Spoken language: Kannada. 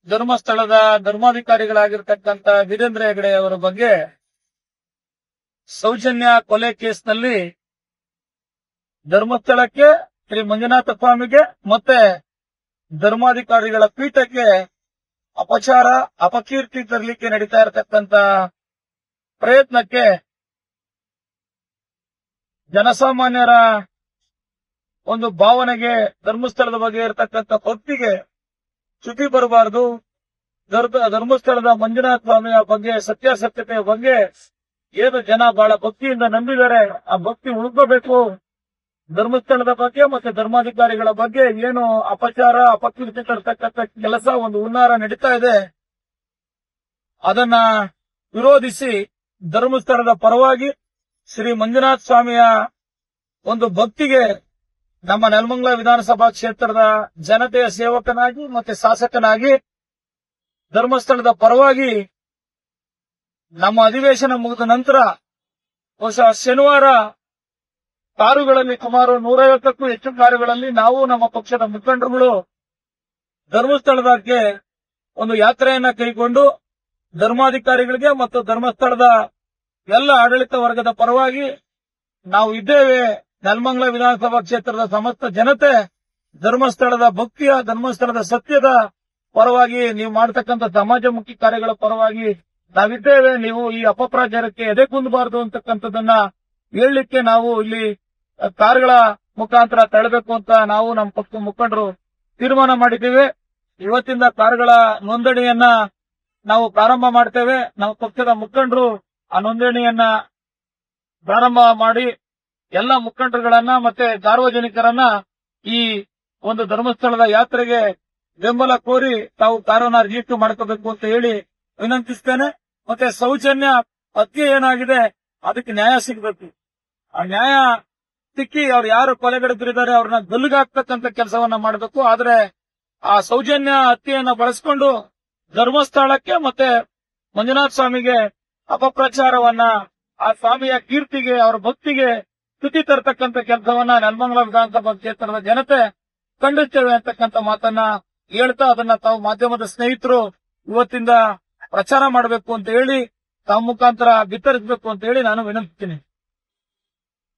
ಧರ್ಮಸ್ಥಳದ ಧರ್ಮಾಧಿಕಾರಿಗಳಾಗಿರ್ತಕ್ಕಂಥ ವೀರೇಂದ್ರ ಹೆಗಡೆ ಅವರ ಬಗ್ಗೆ ಸೌಜನ್ಯ ಕೊಲೆ ಕೇಸ್ನಲ್ಲಿ ಧರ್ಮಸ್ಥಳಕ್ಕೆ, ಶ್ರೀ ಮಂಜುನಾಥ ಸ್ವಾಮಿಗೆ ಮತ್ತೆ ಧರ್ಮಾಧಿಕಾರಿಗಳ ಪೀಠಕ್ಕೆ ಅಪಚಾರ, ಅಪಕೀರ್ತಿ ತರಲಿಕ್ಕೆ ನಡೀತಾ ಇರತಕ್ಕಂತ ಪ್ರಯತ್ನಕ್ಕೆ ಜನಸಾಮಾನ್ಯರ ಒಂದು ಭಾವನೆಗೆ, ಧರ್ಮಸ್ಥಳದ ಬಗ್ಗೆ ಇರತಕ್ಕಂತ ಭಕ್ತಿಗೆ ಚ್ಯುತಿ ಬರಬಾರದು. ಧರ್ಮಸ್ಥಳದ ಮಂಜುನಾಥ ಸ್ವಾಮಿಯ ಬಗ್ಗೆ, ಸತ್ಯಾಸತ್ಯತೆಯ ಬಗ್ಗೆ ಏನು ಜನ ಬಹಳ ಭಕ್ತಿಯಿಂದ ನಂಬಿದ್ದಾರೆ, ಆ ಭಕ್ತಿ ಉಳ್ಕೋಬೇಕು. ಧರ್ಮಸ್ಥಳದ ಬಗ್ಗೆ ಮತ್ತೆ ಧರ್ಮಾಧಿಕಾರಿಗಳ ಬಗ್ಗೆ ಏನು ಅಪಚಾರ, ಅಪಕೀರ್ತಿ ತರ್ತಕ್ಕಂಥ ಕೆಲಸ ಒಂದು ಹುನ್ನಾರ ನಡೀತಾ ಇದೆ, ಅದನ್ನ ವಿರೋಧಿಸಿ ಧರ್ಮಸ್ಥಳದ ಪರವಾಗಿ ಶ್ರೀ ಮಂಜುನಾಥ ಸ್ವಾಮಿಯ ಒಂದು ಭಕ್ತಿಗೆ ನಮ್ಮ ನೆಲಮಂಗಲ ವಿಧಾನಸಭಾ ಕ್ಷೇತ್ರದ ಜನತೆಯ ಸೇವಕನಾಗಿ ಮತ್ತೆ ಶಾಸಕನಾಗಿ ಧರ್ಮಸ್ಥಳದ ಪರವಾಗಿ ನಮ್ಮ ಅಧಿವೇಶನ ಮುಗಿದ ನಂತರ ಬಹುಶಃ ಶನಿವಾರ ಕಾರುಗಳಲ್ಲಿ ಸುಮಾರು 150ಕ್ಕೂ ಹೆಚ್ಚು ಕಾರುಗಳಲ್ಲಿ ನಾವು ನಮ್ಮ ಪಕ್ಷದ ಮುಖಂಡರುಗಳು ಧರ್ಮಸ್ಥಳಕ್ಕೆ ಒಂದು ಯಾತ್ರೆಯನ್ನ ಕೈಗೊಂಡು ಧರ್ಮಾಧಿಕಾರಿಗಳಿಗೆ ಮತ್ತು ಧರ್ಮಸ್ಥಳದ ಎಲ್ಲ ಆಡಳಿತ ವರ್ಗದ ಪರವಾಗಿ ನಾವು ಇದ್ದೇವೆ. ನೆಲಮಂಗಲ ವಿಧಾನಸಭಾ ಕ್ಷೇತ್ರದ ಸಮಸ್ತ ಜನತೆ ಧರ್ಮಸ್ಥಳದ ಭಕ್ತಿಯ, ಧರ್ಮಸ್ಥಳದ ಸತ್ಯದ ಪರವಾಗಿ, ನೀವು ಮಾಡತಕ್ಕಂಥ ಸಮಾಜಮುಖಿ ಕಾರ್ಯಗಳ ಪರವಾಗಿ ನಾವಿದ್ದೇವೆ. ನೀವು ಈ ಅಪಪ್ರಚಾರಕ್ಕೆ ಎದೆ ಕುಂದಬಾರದು ಅಂತಕ್ಕಂಥದ್ದನ್ನ ಹೇಳಲಿಕ್ಕೆ ನಾವು ಇಲ್ಲಿ ಕಾರುಗಳ ಮುಖಾಂತರ ತಳ್ಳಬೇಕು ಅಂತ ನಾವು ನಮ್ಮ ಪಕ್ಷದ ಮುಖಂಡರು ತೀರ್ಮಾನ ಮಾಡಿದ್ದೇವೆ. ಇವತ್ತಿಂದ ಕಾರುಗಳ ನೋಂದಣಿಯನ್ನ ನಾವು ಪ್ರಾರಂಭ ಮಾಡ್ತೇವೆ. ನಮ್ಮ ಪಕ್ಷದ ಮುಖಂಡರು ಆ ನೋಂದಣಿಯನ್ನ ಪ್ರಾರಂಭ ಮಾಡಿ ಎಲ್ಲ ಮುಖಂಡರುಗಳನ್ನ ಮತ್ತೆ ಸಾರ್ವಜನಿಕರನ್ನ ಈ ಒಂದು ಧರ್ಮಸ್ಥಳದ ಯಾತ್ರೆಗೆ ಬೆಂಬಲ ಕೋರಿ ತಾವು ಕಾರನ್ನ ರಿಜಿಸ್ಟರ್ ಮಾಡ್ಕೋಬೇಕು ಅಂತ ಹೇಳಿ ವಿನಂತಿಸ್ತೇನೆ. ಮತ್ತೆ ಸೌಜನ್ಯ ಹತ್ಯೆ ಏನಾಗಿದೆ ಅದಕ್ಕೆ ನ್ಯಾಯ ಸಿಗಬೇಕು. ಆ ನ್ಯಾಯ ಸಿಕ್ಕಿ ಅವ್ರು ಯಾರು ಕೊಲೆಗಡಕರಿದ್ದಾರೆ ಅವ್ರನ್ನ ಗಲ್ಲಿಗಾಕ್ತಕ್ಕಂಥ ಕೆಲಸವನ್ನ ಮಾಡಬೇಕು. ಆದ್ರೆ ಆ ಸೌಜನ್ಯ ಹತ್ಯೆಯನ್ನ ಬಳಸಿಕೊಂಡು ಧರ್ಮಸ್ಥಳಕ್ಕೆ ಮತ್ತೆ ಮಂಜುನಾಥ ಸ್ವಾಮಿಗೆ ಅಪಪ್ರಚಾರವನ್ನ, ಆ ಸ್ವಾಮಿಯ ಕೀರ್ತಿಗೆ, ಅವರ ಭಕ್ತಿಗೆ ಚ್ಯುತಿ ತರತಕ್ಕಂಥ ಕೆಲಸವನ್ನ ನೆಲಮಂಗಲ ವಿಧಾನಸಭಾ ಕ್ಷೇತ್ರದ ಜನತೆ ಖಂಡಿಸ್ತೇವೆ ಅಂತಕ್ಕಂಥ ಮಾತನ್ನ ಹೇಳ್ತಾ, ಅದನ್ನ ತಾವು ಮಾಧ್ಯಮದ ಸ್ನೇಹಿತರು ಇವತ್ತಿಂದ ಪ್ರಚಾರ ಮಾಡಬೇಕು ಅಂತ ಹೇಳಿ, ತಾವು ಮುಖಾಂತರ ಬಿತ್ತರಿಸಬೇಕು ಅಂತ ಹೇಳಿ ನಾನು ವಿನಂತಿಸ್ತೀನಿ.